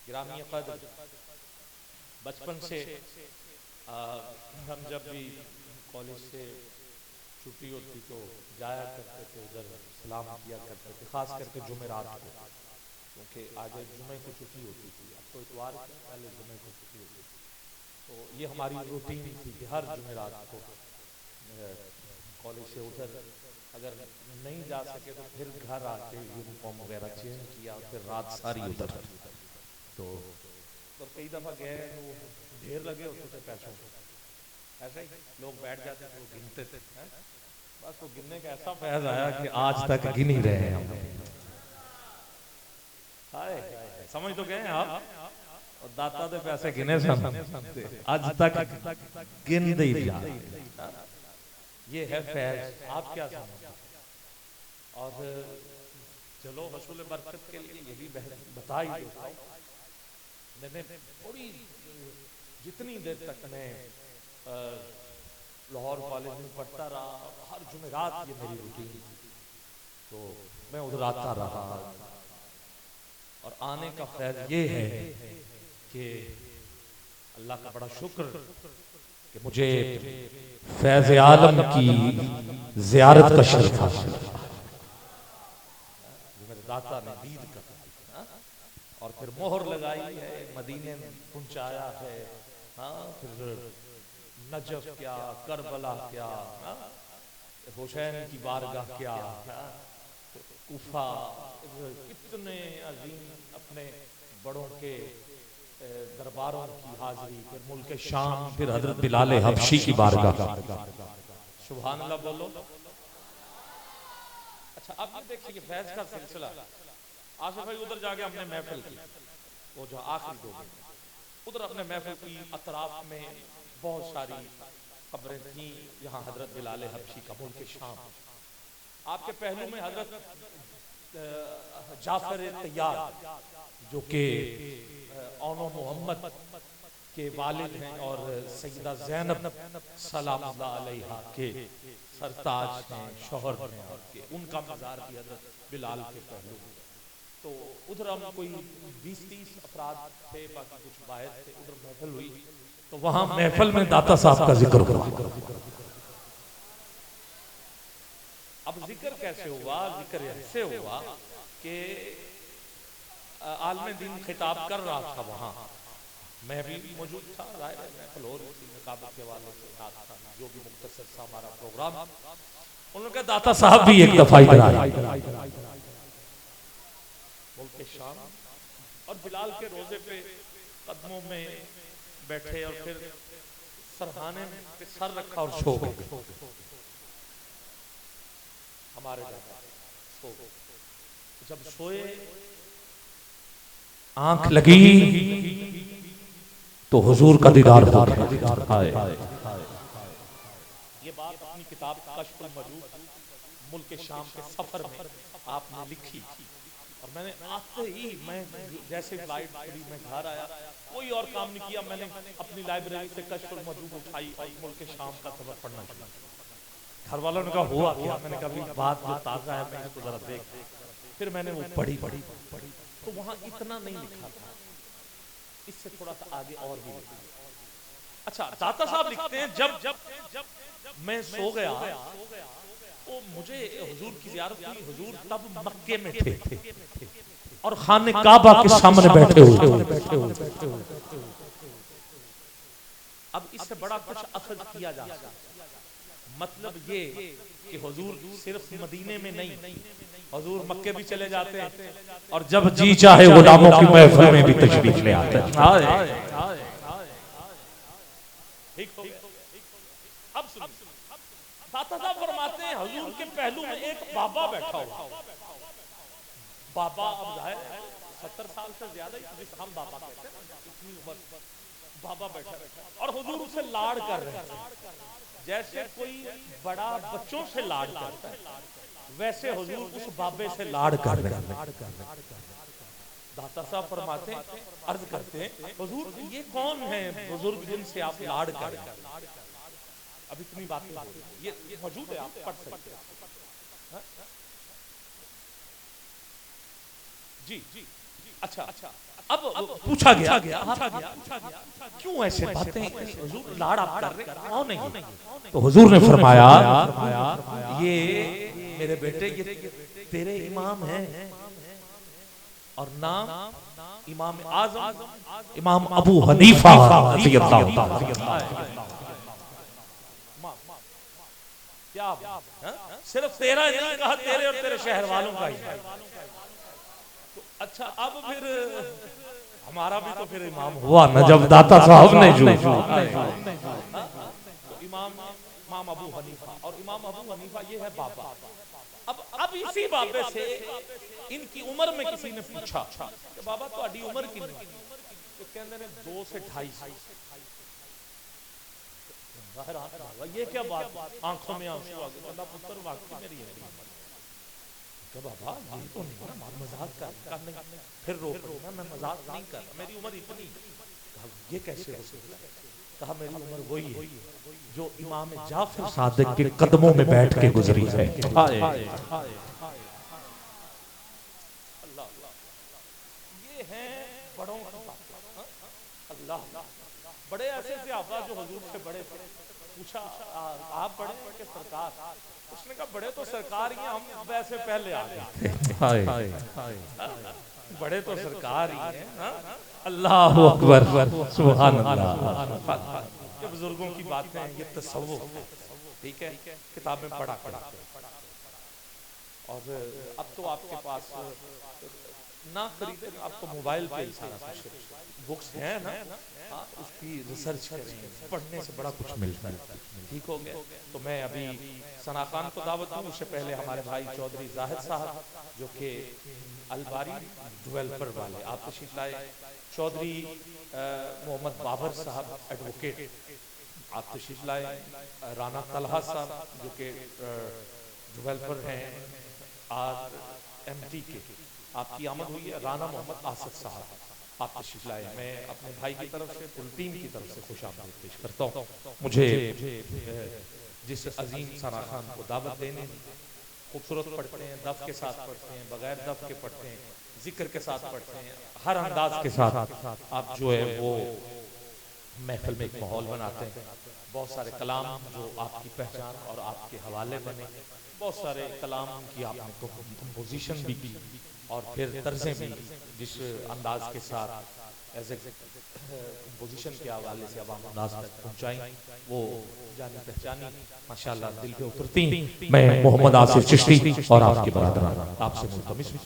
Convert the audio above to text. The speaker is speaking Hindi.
ग्रामीण कद्र बचपन से हम जब भी कॉलेज से छुट्टी होती तो जाया करते थे उधर, सलाम किया करते थे, खास करके जुमेरात को, क्योंकि आगे जुमे को छुट्टी होती थी। अब तो इतवार को, पहले जुमे को छुट्टी होती थी। तो ये हमारी रूटीन थी कि हर जुमेरात को कॉलेज से उधर अगर नहीं जा सके तो फिर घर आके यूनिफॉर्म वगैरह चेंज किया और फिर रात सारी उधर। तो कई दफा गए तो ढेर लगे होते थे पैसों को, ऐसे ही लोग बैठ जाते थे, वो गिनते थे, हैं? बस वो गिनने का ऐसा फैज आया कि आज तक गिन ही रहे हैं हम। हाय समझ तो गए हैं आप। और दाता दे पैसे गिने सन आज तक गिन दे जा। ये है फैज, आप क्या समझते? और चलो हसूल बरकत के लिए ये भी बता ही देता हूँ। मैंने थोड़ी जितनी देर तक मैं लाहौर कॉलेज में पढ़ता रहा, हर जुमेरात ये मेरी रूटीन थी, तो मैं उधर आता रहा। और आने का फैज ये है कि अल्लाह का बड़ा शुक्र कि मुझे फैज आलम की जियारत का शर्फ हासिल हुआ, जो मेरे दाता ने दीद कर दी, और फिर मोहर लगाई है, मदीने में पहुंचाया है। हाँ, फिर नजफ क्या, करबला क्या, हुसैन की बारगाह क्या, कूफा, कितने अजीम अपने बड़ों के दरबारों की हाजिरी, फिर मुल्क शाम, फिर हजरत बिलाल हबशी की बारगाह। सुभान अल्लाह बोलो। अच्छा अब ये देखिए फैज का सिलसिला। आसिफ भाई उधर जाके हमने महफिल की, वो जो आखिरी 2 दिन उधर अपने महफिल की, अतराफ में बहुत सारी खबरें थी। यहाँ हजरत बिलाल हबशी का मुल्क शाम, आपके पहलू में हजरत जाफर तैयार जो कि औनो मोहम्मद के वालिद हैं और सैयदा ज़ैनब सलामुल्लाह अलैहा के सरताज हैं, शौहर हैं, और के उनका मज़ार भी हजरत बिलाल के पहलू। तो उधर हम कोई 20-30 अफराद थे, बाकी कुछ बाहर थे। उधर महफिल हुई तो वहां महफिल में दाता साहब का जिक्र हुआ। अब जिक्र कैसे हुआ? जिक्र ऐसे हुआ कि आलम दीन खिताब कर रहा था वहां, मैं भी मौजूद था, जाहिर है महफिल हो रही थी, मुकाबले के वाले से साथ था, जो भी मुख्तसर सा हमारा प्रोग्राम। उन्होंने कहा दाता साहब भी एक दफा इधर आए मुल्क शाम, और बिलाल के रोजे पे कदमों में बैठे और फिर सरहाने पे सर रखा और सो गए। हमारे दादा सो गए। जब सोए, आंख लगी तो हुजूर का दीदार हो गया। ये बात अपनी किताब कश्फुल मजूद मुल्क शाम के सफर में आपने लिखी। और मैंने आते ही, मैं जैसे फ्लाइट खुली मैं घर आया, कोई और काम नहीं किया, मैंने अपनी लाइब्रेरी से कश्फुल मजूद उठाई और मुल्क शाम का सफर पढ़ना शुरू। घर वालों ने कहा हुआ क्या? मैंने कहा बात जो ताजा है मैं इसको जरा देख। फिर मैंने वो पढ़ी तो वहां इतना नहीं लिखा था, इससे थोड़ा सा आगे और भी लिखा। अच्छा, दाता साहब लिखते हैं जब मैं सो गया तो मुझे हुजूर की ज़ियारत हुई। हुजूर तब मक्के में थे और खाने काबा के सामने बैठे हुए। अब इससे बड़ा कुछ अखज़ किया जा सकता, मतलब ये कि हुजूर सिर्फ मदीने में नहीं, हुजूर मक्के भी चले जाते और जब जी चाहे गुलामों की महफिल में भी तशरीफ ले आते। अब दाता साहब फरमाते हैं हुजूर के पहलू में एक बाबा बैठा हुआ। बाबा अब जाहिर है 70 साल से ज्यादा, जिसे हम बाबा कहते हैं, इतनी उम्र बाबा बैठा और हुजूर उसे लाड़ कर रहे हैं, जैसे कोई बड़ा बच्चों से लाड़ करता है, वैसे हुजूर उस बाबे से लाड़ कर रहे हैं। दाता साहब फरमाते हैं, अर्ज करते हैं हुजूर ये कौन है बुजुर्ग जिनसे आप लाड़ कर रहे हैं? अब इतनी बातें हो रही हैं, ये मौजूद है, आप पढ़ सकते हैं। जी अच्छा, अब पूछा गया क्यों ऐसे बातें हुजूर लाड़ आप कर रहे हो नहीं? तो हुजूर ने फरमाया ये मेरे बेटे ये तेरे इमाम हैं और नाम इमाम आजम इमाम अबू हनीफा रज़ियल्लाहु ताला। क्या सिर्फ तेरा नहीं कहा, तेरे और तेरे शहर वालों का ही। तो अच्छा अब फिर हमारा भी तो फिर इमाम हुआ ना जब दाता साहब ने जो इमाम इमाम अबू हनीफा, और इमाम अबू हनीफा ये है बाबा। अब इसी बाबे से इनकी उम्र में किसी ने पूछा कि बाबा तुम्हारी उम्र कितनी? तो कहते ने 2 से 2.5। ये क्या बात, आंखों में आंसू आ गए। अल्लाह पुत्र वाकई मेरी है क्या बाबा, ये तो नहीं ना मजाक कर नहीं, फिर रोक ना, मैं मजाक नहीं कर, मेरी उम्र इतनी। ये कैसे हो सकता है? कहा मेरी उम्र वही है जो इमाम जाफर सादिक के कदमों में बैठ के गुजरी है। ये हैं बड़ों की बात। अल्लाह, बड़े ऐसे सहाबा जो हुजूर से बड़े थे। पूछा आप बड़े हैं कि सरकार? उसने कहा बड़े तो सरकार ही हैं, हम वैसे पहले आ गए। बड़े तो सरकार ही हैं। अल्लाह अकबर, सुभान अल्लाह। ये बुजुर्गों की बातें हैं, ये तसव्वुफ, ठीक है, किताबें पढ़ा और अब तो आपके पास ना खरीदे, अब तो मोबाइल पे सारा कुछ बुक्स हैं ना, उसकी रिसर्च करें, पढ़ने से बड़ा कुछ मिलता है। ठीक हो गया। तो मैं अभी सना खान को दावत दूं, उससे पहले हमारे भाई चौधरी जाहिद साहब जो कि अलबारी डेवलपर वाले आप तशरीफ लाए, चौधरी मोहम्मद बाबर साहब एडवोकेट आप तशरीफ लाए, राना तलहा साहब जो कि डेवलपर हैं RMT के, आपकी आमद हुई है। राना मोहम्मद आसद साहब आप तशरीफ लाए। मैं अपने भाई की तरफ से पूरी टीम की तरफ से खुशामदीद पेश करता हूँ। मुझे जिस अजीम सना खान को दावत देने, खूबसूरत पढ़ते हैं, दफ के साथ पढ़ते हैं, बगैर दफ के पढ़ते हैं, जिक्र के साथ पढ़ते हैं, हर अंदाज के साथ आप जो है वो महफिल में एक माहौल बनाते हैं। बहुत सारे कलाम जो आपकी पहचान और आपके हवाले बने, बहुत सारे कलाम की आपने कंपोजिशन भी की और फिर तर्जें भी जिस अंदाज के साथ एज ए कंपोजिशन के हवाले से अब अंदाज तक पहुँचाई, वो जानी पहचानी माशाल्लाह दिल पे उतरती। मैं मोहम्मद आसिफ चिश्ती और आपके बरादरान आपसे मुल्तमिस